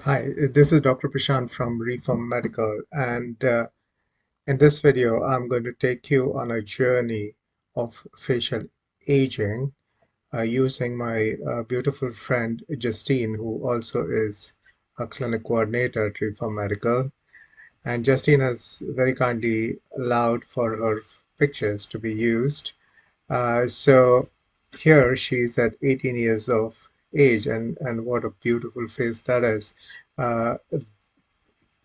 Hi, this is Dr. Prashant from Reform Medical, and in this video, I'm going to take you on a journey of facial aging using my beautiful friend Justine, who also is a clinic coordinator at Reform Medical. And Justine has very kindly allowed for her pictures to be used. So here she's at 18 years of age, and what a beautiful face that is.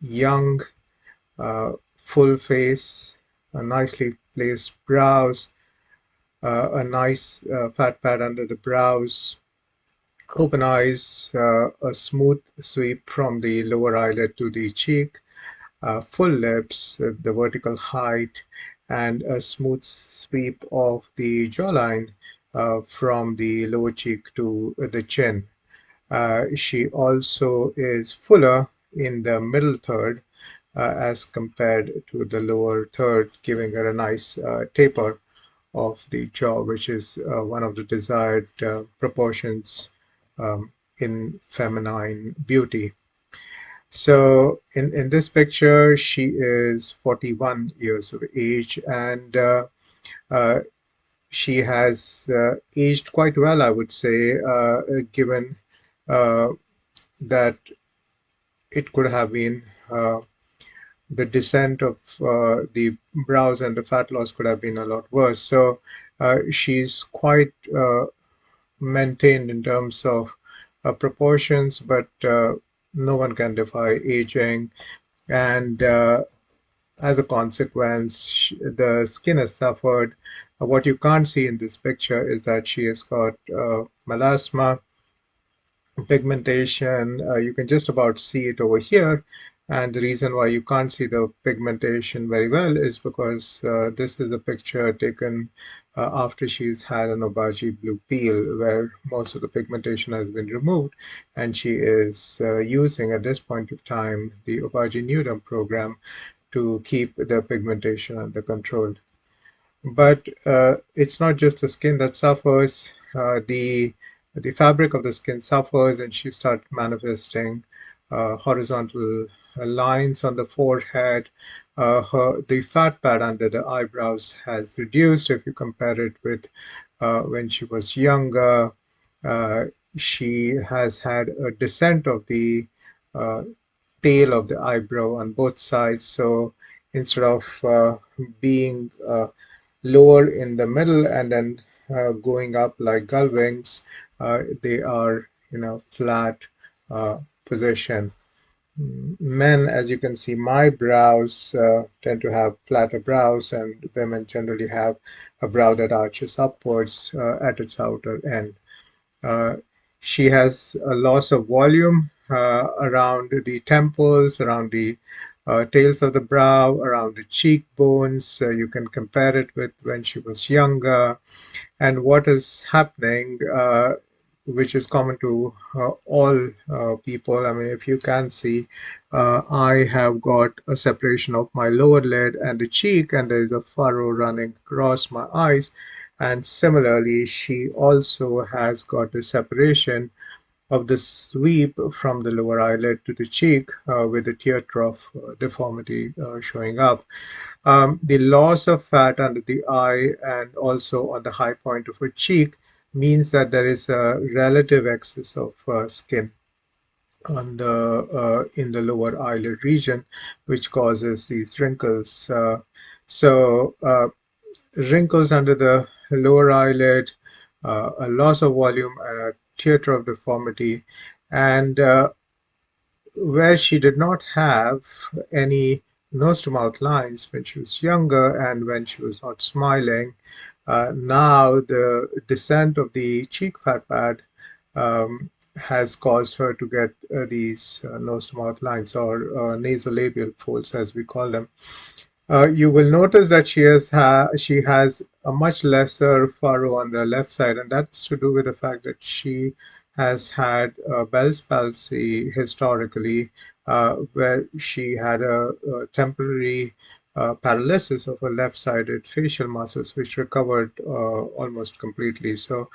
Young, full face, nicely placed brows, a nice fat pad under the brows, open eyes, a smooth sweep from the lower eyelid to the cheek, full lips, the vertical height, and a smooth sweep of the jawline from the lower cheek to the chin. She also is fuller in the middle third as compared to the lower third, giving her a nice taper of the jaw, which is one of the desired proportions um, in feminine beauty. So in this picture, she is 41 years of age, and uh, she has aged quite well, I would say, given uh, that it could have been the descent of the brows and the fat loss could have been a lot worse. So she's quite maintained in terms of proportions, but no one can defy aging. And as a consequence, the skin has suffered. What you can't see in this picture is that she has got melasma, pigmentation. You can just about see it over here. And the reason why you can't see the pigmentation very well is because this is a picture taken after she's had an Obagi blue peel, where most of the pigmentation has been removed. And she is using, at this point of time, the Obagi Nudum program to keep the pigmentation under control. But it's not just the skin that suffers. The fabric of the skin suffers, and she starts manifesting horizontal lines on the forehead. The fat pad under the eyebrows has reduced if you compare it with when she was younger. Uh, she has had a descent of the uh, tail of the eyebrow on both sides. So instead of being lower in the middle and then going up like gull wings, they are in a flat position. Men, as you can see, my brows tend to have flatter brows, and women generally have a brow that arches upwards at its outer end. Uh, she has a loss of volume around the temples, around the tails of the brow, around the cheekbones. You can compare it with when she was younger. And what is happening, which is common to all people. I mean, if you can see, I have got a separation of my lower lid and the cheek, and there is a furrow running across my eyes. And similarly, she also has got a separation of the sweep from the lower eyelid to the cheek with the teardrop deformity showing up. The loss of fat under the eye and also on the high point of her cheek means that there is a relative excess of skin on the in the lower eyelid region, which causes these wrinkles. So wrinkles under the lower eyelid, a loss of volume, and a teardrop deformity, and where she did not have any nose to mouth lines when she was younger and when she was not smiling. Now the descent of the cheek fat pad has caused her to get these nose to mouth lines, or nasolabial folds as we call them. You will notice that she has a much lesser furrow on the left side, and that's to do with the fact that she has had Bell's palsy historically, where she had a temporary paralysis of her left-sided facial muscles, which recovered almost completely. So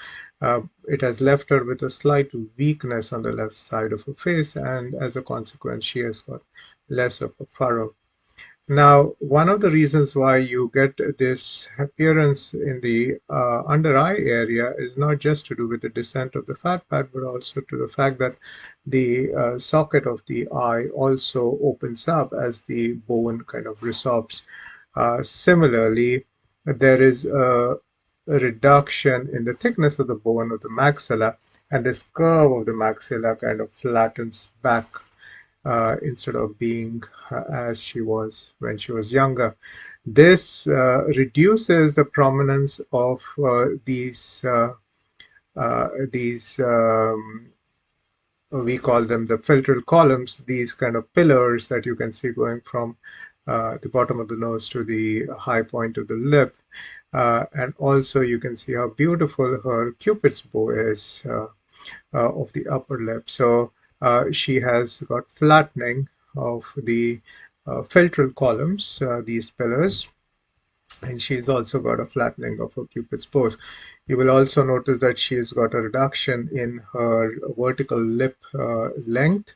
it has left her with a slight weakness on the left side of her face, and as a consequence, she has got less of a furrow. Now, one of the reasons why you get this appearance in the under eye area is not just to do with the descent of the fat pad, but also to the fact that the socket of the eye also opens up as the bone kind of resorbs. Similarly, there is a reduction in the thickness of the bone of the maxilla, and this curve of the maxilla kind of flattens back instead of being as she was when she was younger. This reduces the prominence of these we call them the filtered columns, these kind of pillars that you can see going from the bottom of the nose to the high point of the lip. And also you can see how beautiful her cupid's bow is of the upper lip. So she has got flattening of the filtral columns, these pillars, and she's also got a flattening of her cupid's bow. You will also notice that she's got a reduction in her vertical lip length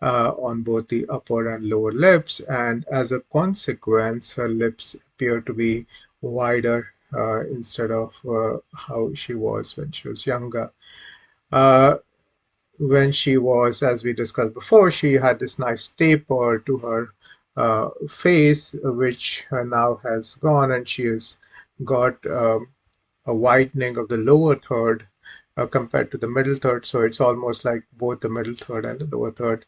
on both the upper and lower lips, and as a consequence, her lips appear to be wider instead of how she was when she was younger. Uh, when she was, as we discussed before, she had this nice taper to her face, which now has gone, and she has got a widening of the lower third compared to the middle third. So it's almost like both the middle third and the lower third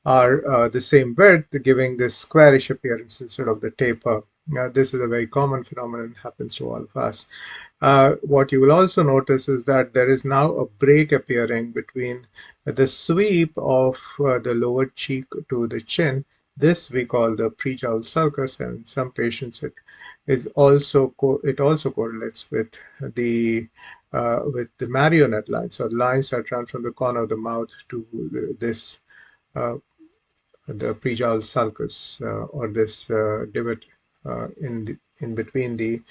are the same width, giving this squarish appearance instead of the taper. This is a very common phenomenon, happens to all of us. What you will also notice is that there is now a break appearing between the sweep of the lower cheek to the chin. This we call the prejowl sulcus, and in some patients it also correlates with the marionette lines, or lines that run from the corner of the mouth to this uh, the prejowl sulcus, or this divot in between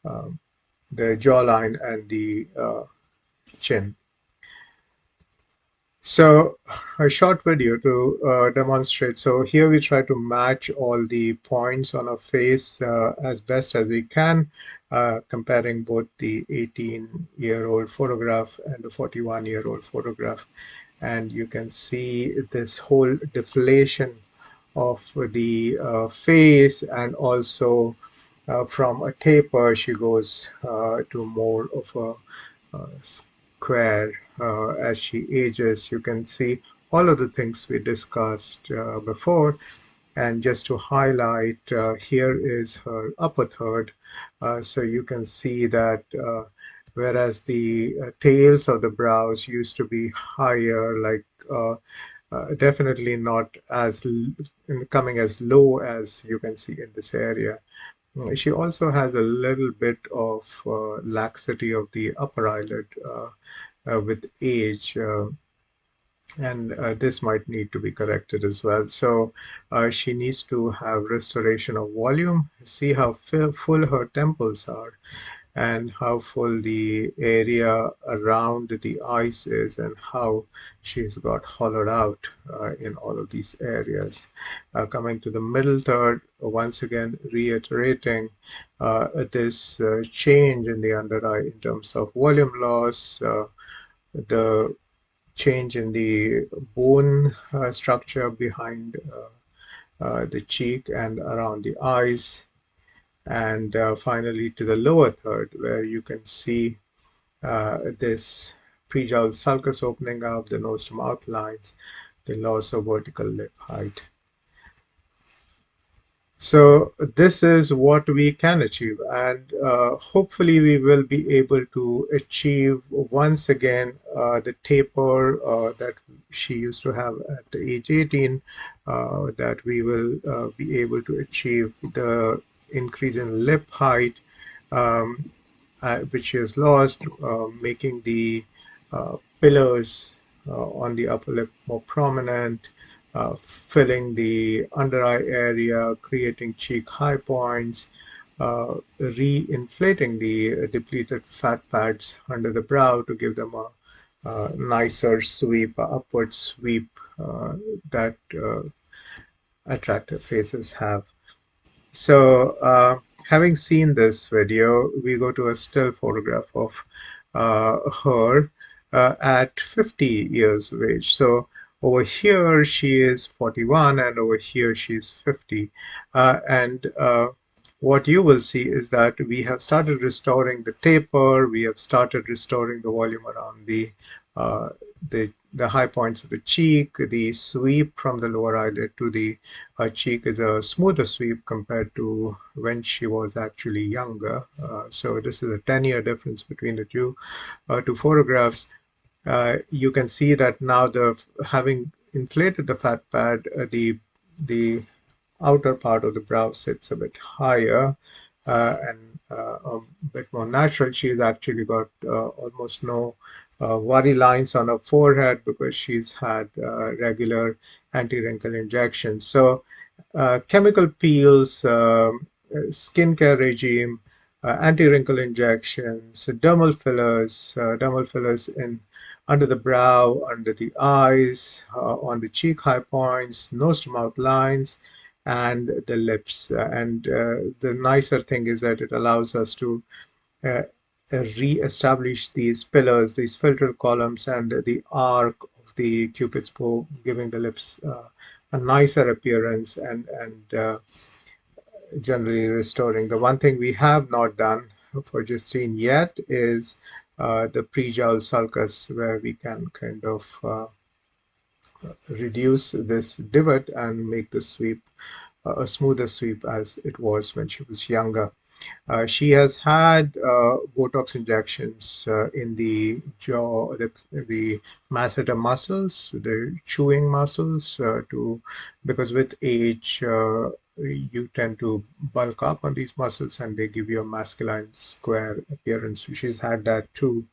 um, the jawline and the chin. So a short video to demonstrate. So here we try to match all the points on a face as best as we can, comparing both the 18-year-old photograph and the 41-year-old photograph. And you can see this whole deflation of the face, and also from a taper she goes to more of a square as she ages. You can see all of the things we discussed before. And just to highlight, here is her upper third. So you can see that whereas the tails of the brows used to be higher, like definitely not as coming as low as you can see in this area. She also has a little bit of laxity of the upper eyelid with age, and this might need to be corrected as well. So she needs to have restoration of volume. See how full her temples are, and how full the area around the eyes is, and how she's got hollowed out in all of these areas. Coming to the middle third, once again reiterating this change in the under eye in terms of volume loss, the change in the bone structure behind the cheek and around the eyes, and finally to the lower third, where you can see this prejowl sulcus opening up, the nose to mouth lines, the loss of vertical lip height. So this is what we can achieve, and hopefully we will be able to achieve once again the taper that she used to have at age 18, that we will be able to achieve the increase in lip height, um, which she has lost, making the pillars on the upper lip more prominent, filling the under eye area, creating cheek high points, re-inflating the depleted fat pads under the brow to give them a nicer sweep, upward sweep that attractive faces have. So, having seen this video, we go to a still photograph of her at 50 years of age. So, over here she is 41, and over here she is 50. And what you will see is that we have started restoring the taper, we have started restoring the volume around uh, the high points of the cheek, the sweep from the lower eyelid to the cheek is a smoother sweep compared to when she was actually younger. So this is a 10-year difference between the two photographs. You can see that now the having inflated the fat pad, the outer part of the brow sits a bit higher and a bit more natural. She's actually got almost no worry lines on her forehead because she's had regular anti-wrinkle injections. So chemical peels, skincare regime, anti-wrinkle injections, dermal fillers in under the brow, under the eyes, on the cheek high points, nose to mouth lines, and the lips. And the nicer thing is that it allows us to uh, re-establish these pillars, these filtered columns, and the arc of the Cupid's bow, giving the lips a nicer appearance and generally restoring. The one thing we have not done for Justine yet is the pre-jowl sulcus, where we can kind of reduce this divot and make the sweep a smoother sweep as it was when she was younger. She has had Botox injections in the jaw, the masseter muscles, the chewing muscles, because with age you tend to bulk up on these muscles and they give you a masculine square appearance. She's had that too.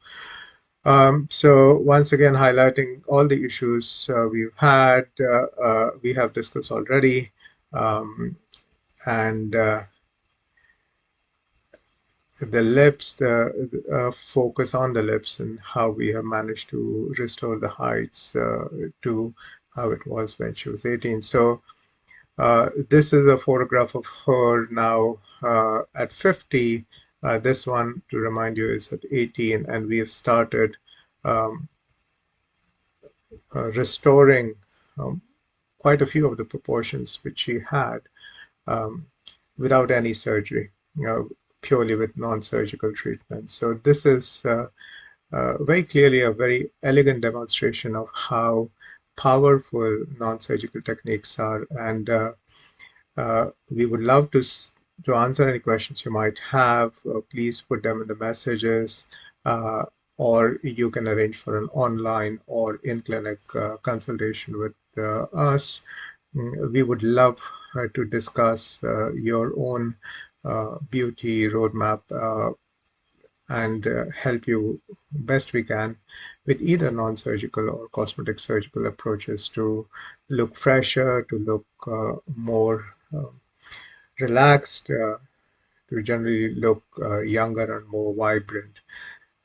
So once again, highlighting all the issues we've had, we have discussed already, and the lips, the focus on the lips and how we have managed to restore the heights to how it was when she was 18. So this is a photograph of her now at 50. This one, to remind you, is at 18, and we have started um, restoring um, quite a few of the proportions which she had um, without any surgery, purely with non-surgical treatment. So this is very clearly a very elegant demonstration of how powerful non-surgical techniques are. And we would love to answer any questions you might have. Please put them in the messages, uh, or you can arrange for an online or in-clinic consultation with us. We would love to discuss your own beauty roadmap and help you best we can with either non-surgical or cosmetic surgical approaches to look fresher, to look more relaxed, to generally look younger and more vibrant.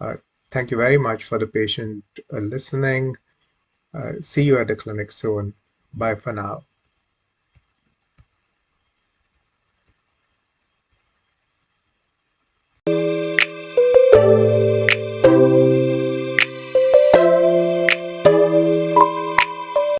Uh, Thank you very much for the patient listening. See you at the clinic soon. Bye for now.